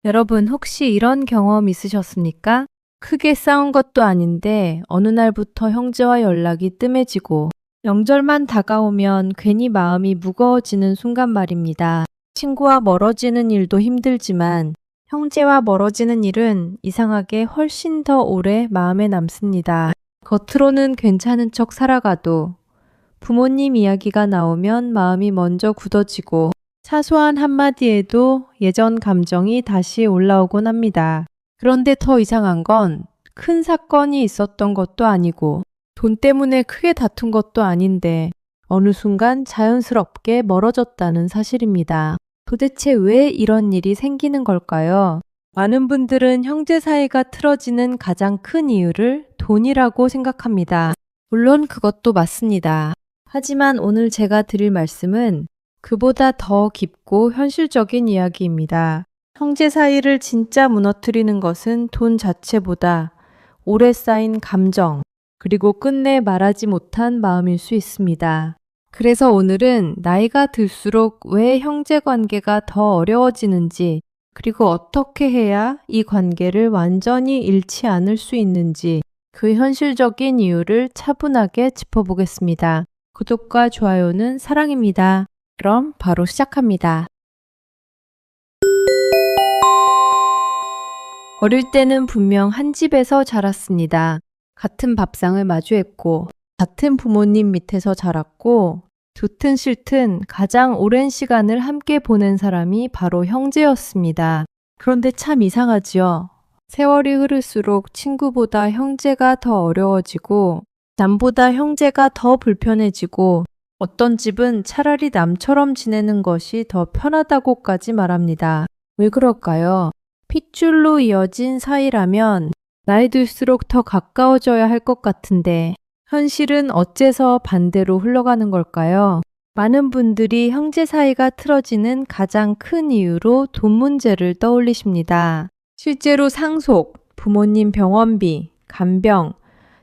여러분 혹시 이런 경험 있으셨습니까? 크게 싸운 것도 아닌데 어느 날부터 형제와 연락이 뜸해지고 명절만 다가오면 괜히 마음이 무거워지는 순간 말입니다. 친구와 멀어지는 일도 힘들지만 형제와 멀어지는 일은 이상하게 훨씬 더 오래 마음에 남습니다. 겉으로는 괜찮은 척 살아가도 부모님 이야기가 나오면 마음이 먼저 굳어지고 사소한 한마디에도 예전 감정이 다시 올라오곤 합니다. 그런데 더 이상한 건 큰 사건이 있었던 것도 아니고 돈 때문에 크게 다툰 것도 아닌데 어느 순간 자연스럽게 멀어졌다는 사실입니다. 도대체 왜 이런 일이 생기는 걸까요? 많은 분들은 형제 사이가 틀어지는 가장 큰 이유를 돈이라고 생각합니다. 물론 그것도 맞습니다. 하지만 오늘 제가 드릴 말씀은 그보다 더 깊고 현실적인 이야기입니다. 형제 사이를 진짜 무너뜨리는 것은 돈 자체보다 오래 쌓인 감정, 그리고 끝내 말하지 못한 마음일 수 있습니다. 그래서 오늘은 나이가 들수록 왜 형제 관계가 더 어려워지는지, 그리고 어떻게 해야 이 관계를 완전히 잃지 않을 수 있는지 그 현실적인 이유를 차분하게 짚어보겠습니다. 구독과 좋아요는 사랑입니다. 그럼 바로 시작합니다. 어릴 때는 분명 한 집에서 자랐습니다. 같은 밥상을 마주했고, 같은 부모님 밑에서 자랐고, 좋든 싫든 가장 오랜 시간을 함께 보낸 사람이 바로 형제였습니다. 그런데 참 이상하지요. 세월이 흐를수록 친구보다 형제가 더 어려워지고, 남보다 형제가 더 불편해지고, 어떤 집은 차라리 남처럼 지내는 것이 더 편하다고까지 말합니다. 왜 그럴까요? 핏줄로 이어진 사이라면 나이 들수록 더 가까워져야 할 것 같은데 현실은 어째서 반대로 흘러가는 걸까요? 많은 분들이 형제 사이가 틀어지는 가장 큰 이유로 돈 문제를 떠올리십니다. 실제로 상속, 부모님 병원비, 간병,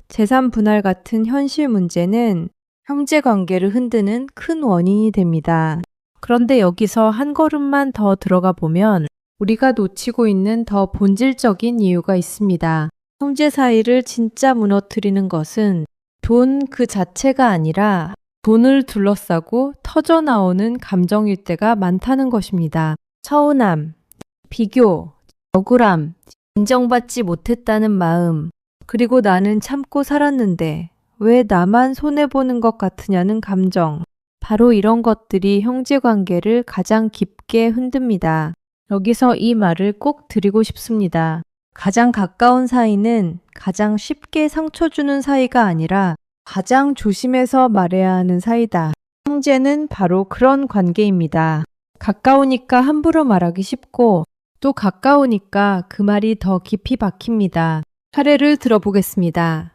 재산 분할 같은 현실 문제는 형제 관계를 흔드는 큰 원인이 됩니다. 그런데 여기서 한 걸음만 더 들어가 보면 우리가 놓치고 있는 더 본질적인 이유가 있습니다. 형제 사이를 진짜 무너뜨리는 것은 돈 그 자체가 아니라 돈을 둘러싸고 터져나오는 감정일 때가 많다는 것입니다. 서운함, 비교, 억울함, 인정받지 못했다는 마음, 그리고 나는 참고 살았는데 왜 나만 손해보는 것 같으냐는 감정. 바로 이런 것들이 형제 관계를 가장 깊게 흔듭니다. 여기서 이 말을 꼭 드리고 싶습니다. 가장 가까운 사이는 가장 쉽게 상처 주는 사이가 아니라 가장 조심해서 말해야 하는 사이다. 형제는 바로 그런 관계입니다. 가까우니까 함부로 말하기 쉽고 또 가까우니까 그 말이 더 깊이 박힙니다. 사례를 들어보겠습니다.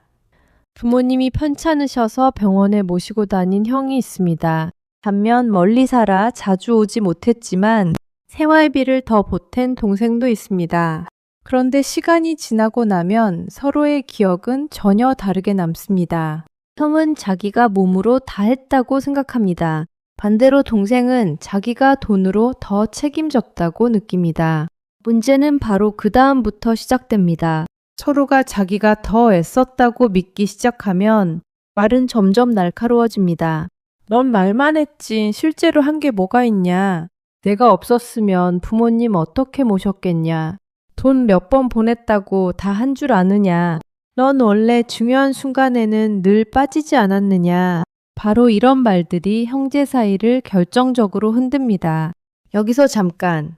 부모님이 편찮으셔서 병원에 모시고 다닌 형이 있습니다. 반면 멀리 살아 자주 오지 못했지만 생활비를 더 보탠 동생도 있습니다. 그런데 시간이 지나고 나면 서로의 기억은 전혀 다르게 남습니다. 형은 자기가 몸으로 다 했다고 생각합니다. 반대로 동생은 자기가 돈으로 더 책임졌다고 느낍니다. 문제는 바로 그 다음부터 시작됩니다. 서로가 자기가 더 애썼다고 믿기 시작하면 말은 점점 날카로워집니다. 넌 말만 했지 실제로 한 게 뭐가 있냐? 내가 없었으면 부모님 어떻게 모셨겠냐? 돈 몇 번 보냈다고 다 한 줄 아느냐? 넌 원래 중요한 순간에는 늘 빠지지 않았느냐? 바로 이런 말들이 형제 사이를 결정적으로 흔듭니다. 여기서 잠깐.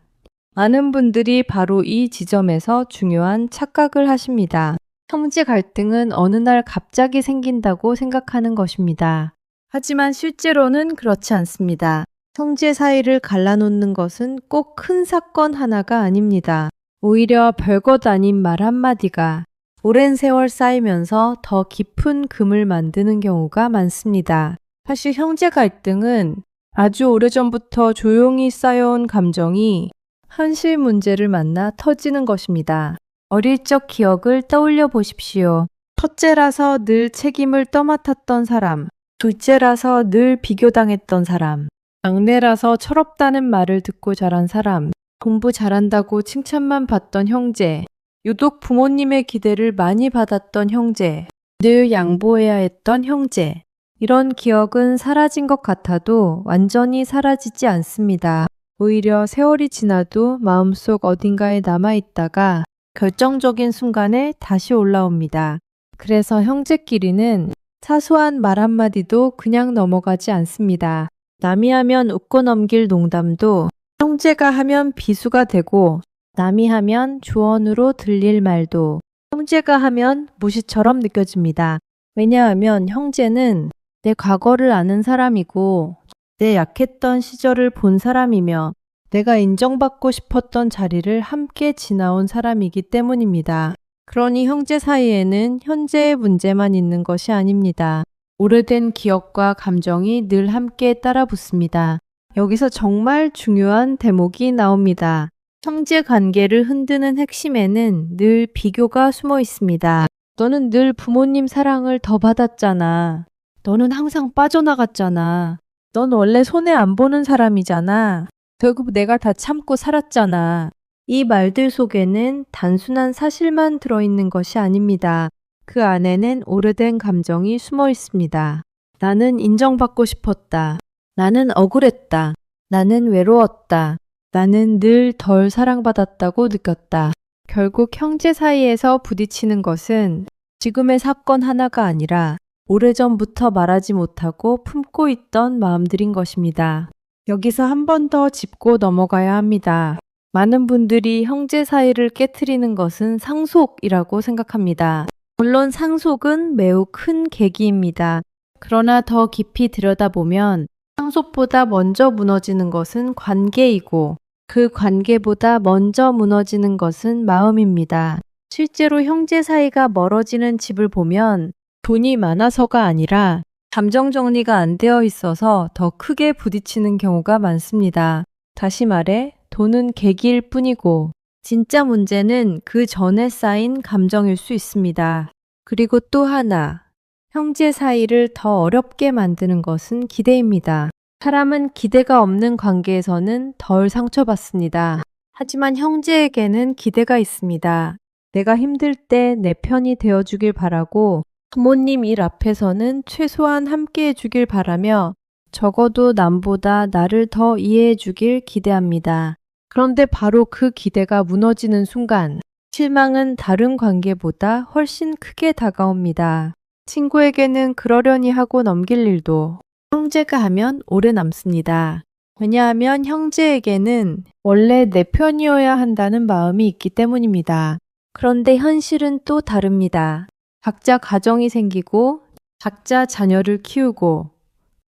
많은 분들이 바로 이 지점에서 중요한 착각을 하십니다. 형제 갈등은 어느 날 갑자기 생긴다고 생각하는 것입니다. 하지만 실제로는 그렇지 않습니다. 형제 사이를 갈라놓는 것은 꼭 큰 사건 하나가 아닙니다. 오히려 별것 아닌 말 한마디가 오랜 세월 쌓이면서 더 깊은 금을 만드는 경우가 많습니다. 사실 형제 갈등은 아주 오래전부터 조용히 쌓여온 감정이 현실 문제를 만나 터지는 것입니다. 어릴 적 기억을 떠올려 보십시오. 첫째라서 늘 책임을 떠맡았던 사람, 둘째라서 늘 비교당했던 사람, 막내라서 철없다는 말을 듣고 자란 사람, 공부 잘한다고 칭찬만 받던 형제, 유독 부모님의 기대를 많이 받았던 형제, 늘 양보해야 했던 형제. 이런 기억은 사라진 것 같아도 완전히 사라지지 않습니다. 오히려 세월이 지나도 마음속 어딘가에 남아있다가 결정적인 순간에 다시 올라옵니다. 그래서 형제끼리는 사소한 말 한마디도 그냥 넘어가지 않습니다. 남이 하면 웃고 넘길 농담도 형제가 하면 비수가 되고, 남이 하면 조언으로 들릴 말도 형제가 하면 무시처럼 느껴집니다. 왜냐하면 형제는 내 과거를 아는 사람이고, 내 약했던 시절을 본 사람이며, 내가 인정받고 싶었던 자리를 함께 지나온 사람이기 때문입니다. 그러니 형제 사이에는 현재의 문제만 있는 것이 아닙니다. 오래된 기억과 감정이 늘 함께 따라붙습니다. 여기서 정말 중요한 대목이 나옵니다. 형제 관계를 흔드는 핵심에는 늘 비교가 숨어 있습니다. 너는 늘 부모님 사랑을 더 받았잖아. 너는 항상 빠져나갔잖아. 넌 원래 손해 안 보는 사람이잖아. 결국 내가 다 참고 살았잖아. 이 말들 속에는 단순한 사실만 들어있는 것이 아닙니다. 그 안에는 오래된 감정이 숨어 있습니다. 나는 인정받고 싶었다. 나는 억울했다. 나는 외로웠다. 나는 늘 덜 사랑받았다고 느꼈다. 결국 형제 사이에서 부딪히는 것은 지금의 사건 하나가 아니라 오래전부터 말하지 못하고 품고 있던 마음들인 것입니다. 여기서 한 번 더 짚고 넘어가야 합니다. 많은 분들이 형제 사이를 깨트리는 것은 상속이라고 생각합니다. 물론 상속은 매우 큰 계기입니다. 그러나 더 깊이 들여다보면 상속보다 먼저 무너지는 것은 관계이고, 그 관계보다 먼저 무너지는 것은 마음입니다. 실제로 형제 사이가 멀어지는 집을 보면 돈이 많아서가 아니라 감정 정리가 안 되어 있어서 더 크게 부딪히는 경우가 많습니다. 다시 말해, 돈은 계기일 뿐이고 진짜 문제는 그 전에 쌓인 감정일 수 있습니다. 그리고 또 하나, 형제 사이를 더 어렵게 만드는 것은 기대입니다. 사람은 기대가 없는 관계에서는 덜 상처받습니다. 하지만 형제에게는 기대가 있습니다. 내가 힘들 때 내 편이 되어주길 바라고, 부모님 일 앞에서는 최소한 함께 해주길 바라며, 적어도 남보다 나를 더 이해해주길 기대합니다. 그런데 바로 그 기대가 무너지는 순간, 실망은 다른 관계보다 훨씬 크게 다가옵니다. 친구에게는 그러려니 하고 넘길 일도 형제가 하면 오래 남습니다. 왜냐하면 형제에게는 원래 내 편이어야 한다는 마음이 있기 때문입니다. 그런데 현실은 또 다릅니다. 각자 가정이 생기고, 각자 자녀를 키우고,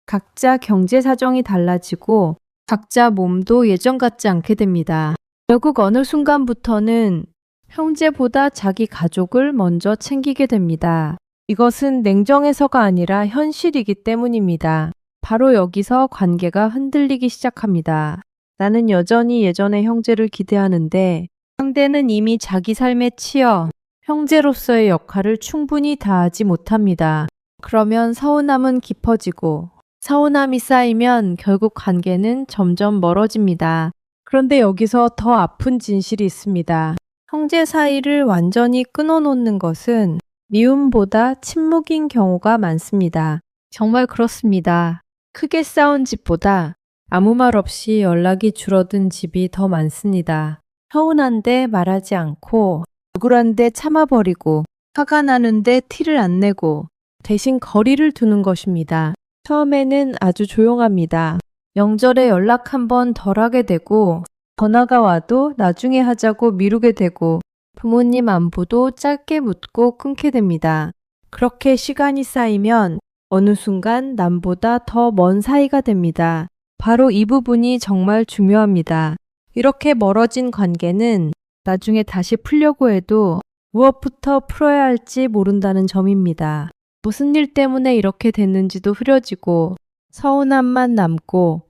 각자 경제 사정이 달라지고, 각자 몸도 예전 같지 않게 됩니다. 결국 어느 순간부터는 형제보다 자기 가족을 먼저 챙기게 됩니다. 이것은 냉정해서가 아니라 현실이기 때문입니다. 바로 여기서 관계가 흔들리기 시작합니다. 나는 여전히 예전의 형제를 기대하는데 상대는 이미 자기 삶에 치여 형제로서의 역할을 충분히 다하지 못합니다. 그러면 서운함은 깊어지고, 서운함이 쌓이면 결국 관계는 점점 멀어집니다. 그런데 여기서 더 아픈 진실이 있습니다. 형제 사이를 완전히 끊어놓는 것은 미움보다 침묵인 경우가 많습니다. 정말 그렇습니다. 크게 싸운 집보다 아무 말 없이 연락이 줄어든 집이 더 많습니다. 서운한데 말하지 않고, 억울한데 참아버리고, 화가 나는데 티를 안 내고 대신 거리를 두는 것입니다. 처음에는 아주 조용합니다. 명절에 연락 한 번 덜 하게 되고, 전화가 와도 나중에 하자고 미루게 되고, 부모님 안부도 짧게 묻고 끊게 됩니다. 그렇게 시간이 쌓이면 어느 순간 남보다 더 먼 사이가 됩니다. 바로 이 부분이 정말 중요합니다. 이렇게 멀어진 관계는 나중에 다시 풀려고 해도 무엇부터 풀어야 할지 모른다는 점입니다. 무슨 일 때문에 이렇게 됐는지도 흐려지고, 서운함만 남고,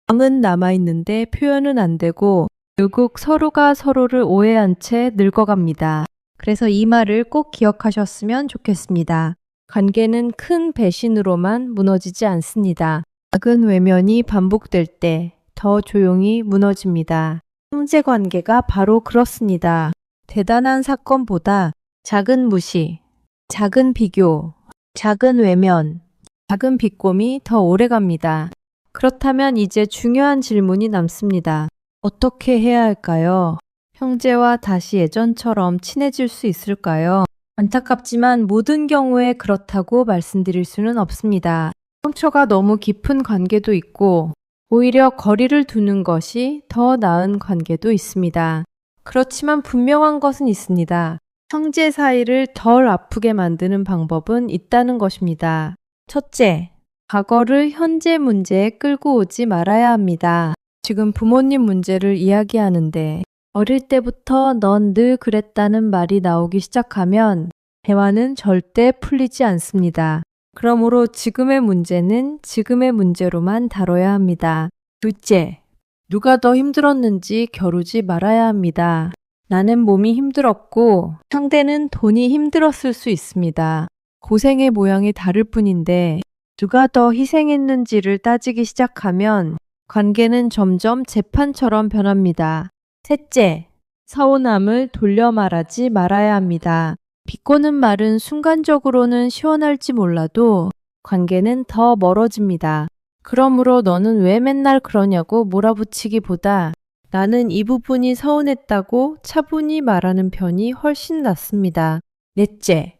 마음은 남아있는데 표현은 안 되고, 결국 서로가 서로를 오해한 채 늙어갑니다. 그래서 이 말을 꼭 기억하셨으면 좋겠습니다. 관계는 큰 배신으로만 무너지지 않습니다. 작은 외면이 반복될 때 더 조용히 무너집니다. 형제 관계가 바로 그렇습니다. 대단한 사건보다 작은 무시, 작은 비교, 작은 외면, 작은 비꼼이 더 오래갑니다. 그렇다면 이제 중요한 질문이 남습니다. 어떻게 해야 할까요? 형제와 다시 예전처럼 친해질 수 있을까요? 안타깝지만 모든 경우에 그렇다고 말씀드릴 수는 없습니다. 상처가 너무 깊은 관계도 있고 오히려 거리를 두는 것이 더 나은 관계도 있습니다. 그렇지만 분명한 것은 있습니다. 형제 사이를 덜 아프게 만드는 방법은 있다는 것입니다. 첫째, 과거를 현재 문제에 끌고 오지 말아야 합니다. 지금 부모님 문제를 이야기하는데 어릴 때부터 넌 늘 그랬다는 말이 나오기 시작하면 대화는 절대 풀리지 않습니다. 그러므로 지금의 문제는 지금의 문제로만 다뤄야 합니다. 둘째, 누가 더 힘들었는지 겨루지 말아야 합니다. 나는 몸이 힘들었고 상대는 돈이 힘들었을 수 있습니다. 고생의 모양이 다를 뿐인데 누가 더 희생했는지를 따지기 시작하면 관계는 점점 재판처럼 변합니다. 셋째, 서운함을 돌려 말하지 말아야 합니다. 비꼬는 말은 순간적으로는 시원할지 몰라도 관계는 더 멀어집니다. 그러므로 너는 왜 맨날 그러냐고 몰아붙이기보다 나는 이 부분이 서운했다고 차분히 말하는 편이 훨씬 낫습니다. 넷째,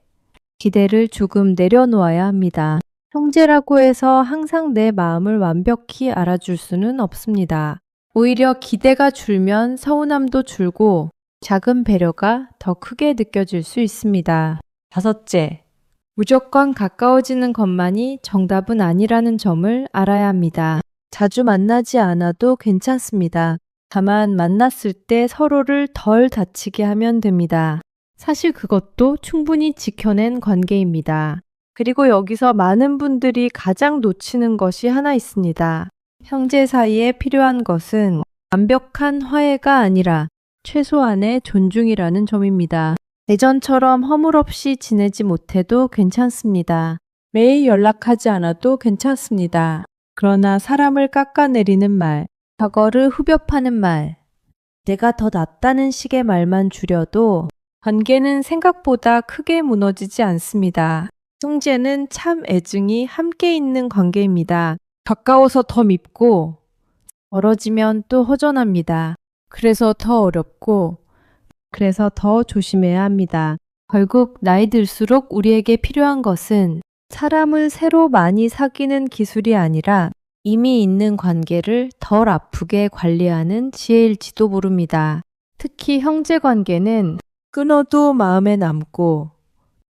기대를 조금 내려놓아야 합니다. 형제라고 해서 항상 내 마음을 완벽히 알아줄 수는 없습니다. 오히려 기대가 줄면 서운함도 줄고 작은 배려가 더 크게 느껴질 수 있습니다. 다섯째, 무조건 가까워지는 것만이 정답은 아니라는 점을 알아야 합니다. 자주 만나지 않아도 괜찮습니다. 다만 만났을 때 서로를 덜 다치게 하면 됩니다. 사실 그것도 충분히 지켜낸 관계입니다. 그리고 여기서 많은 분들이 가장 놓치는 것이 하나 있습니다. 형제 사이에 필요한 것은 완벽한 화해가 아니라 최소한의 존중이라는 점입니다. 예전처럼 허물없이 지내지 못해도 괜찮습니다. 매일 연락하지 않아도 괜찮습니다. 그러나 사람을 깎아내리는 말, 과거를 후벼 파는 말, 내가 더 낫다는 식의 말만 줄여도 관계는 생각보다 크게 무너지지 않습니다. 형제는 참 애증이 함께 있는 관계입니다. 가까워서 더 밉고 멀어지면 또 허전합니다. 그래서 더 어렵고 그래서 더 조심해야 합니다. 결국 나이 들수록 우리에게 필요한 것은 사람을 새로 많이 사귀는 기술이 아니라 이미 있는 관계를 덜 아프게 관리하는 지혜일지도 모릅니다. 특히 형제 관계는 끊어도 마음에 남고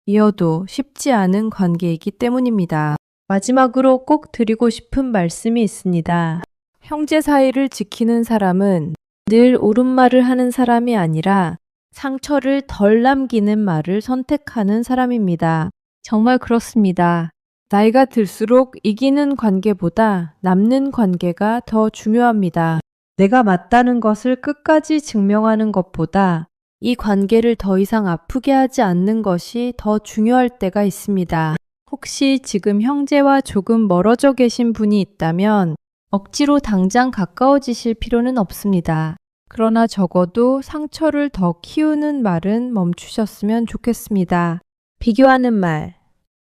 이어도 쉽지 않은 관계이기 때문입니다. 마지막으로 꼭 드리고 싶은 말씀이 있습니다. 형제 사이를 지키는 사람은 늘 옳은 말을 하는 사람이 아니라 상처를 덜 남기는 말을 선택하는 사람입니다. 정말 그렇습니다. 나이가 들수록 이기는 관계보다 남는 관계가 더 중요합니다. 내가 맞다는 것을 끝까지 증명하는 것보다 이 관계를 더 이상 아프게 하지 않는 것이 더 중요할 때가 있습니다. 혹시 지금 형제와 조금 멀어져 계신 분이 있다면 억지로 당장 가까워지실 필요는 없습니다. 그러나 적어도 상처를 더 키우는 말은 멈추셨으면 좋겠습니다. 비교하는 말,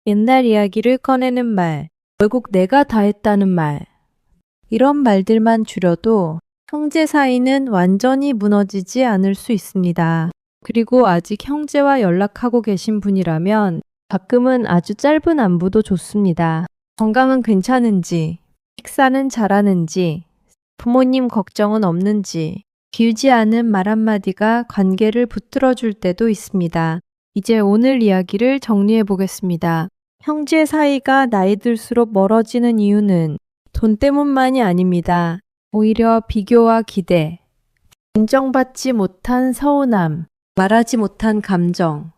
옛날 이야기를 꺼내는 말, 결국 내가 다 했다는 말, 이런 말들만 줄여도 형제 사이는 완전히 무너지지 않을 수 있습니다. 그리고 아직 형제와 연락하고 계신 분이라면 가끔은 아주 짧은 안부도 좋습니다. 건강은 괜찮은지, 식사는 잘하는지, 부모님 걱정은 없는지, 길지 않은 말 한마디가 관계를 붙들어 줄 때도 있습니다. 이제 오늘 이야기를 정리해 보겠습니다. 형제 사이가 나이 들수록 멀어지는 이유는 돈 때문만이 아닙니다. 오히려 비교와 기대, 인정받지 못한 서운함, 말하지 못한 감정,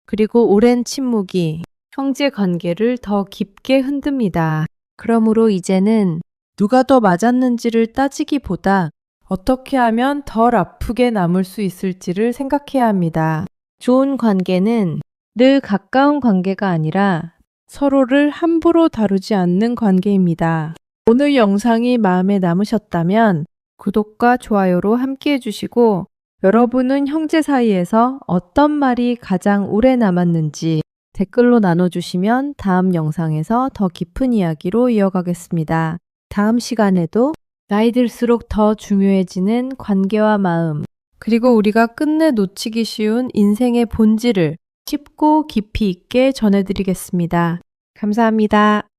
그리고 오랜 침묵이 형제 관계를 더 깊게 흔듭니다. 그러므로 이제는 누가 더 맞았는지를 따지기보다 어떻게 하면 덜 아프게 남을 수 있을지를 생각해야 합니다. 좋은 관계는 늘 가까운 관계가 아니라 서로를 함부로 다루지 않는 관계입니다. 오늘 영상이 마음에 남으셨다면 구독과 좋아요로 함께 해주시고 여러분은 형제 사이에서 어떤 말이 가장 오래 남았는지 댓글로 나눠주시면 다음 영상에서 더 깊은 이야기로 이어가겠습니다. 다음 시간에도 나이 들수록 더 중요해지는 관계와 마음, 그리고 우리가 끝내 놓치기 쉬운 인생의 본질을 쉽고 깊이 있게 전해드리겠습니다. 감사합니다.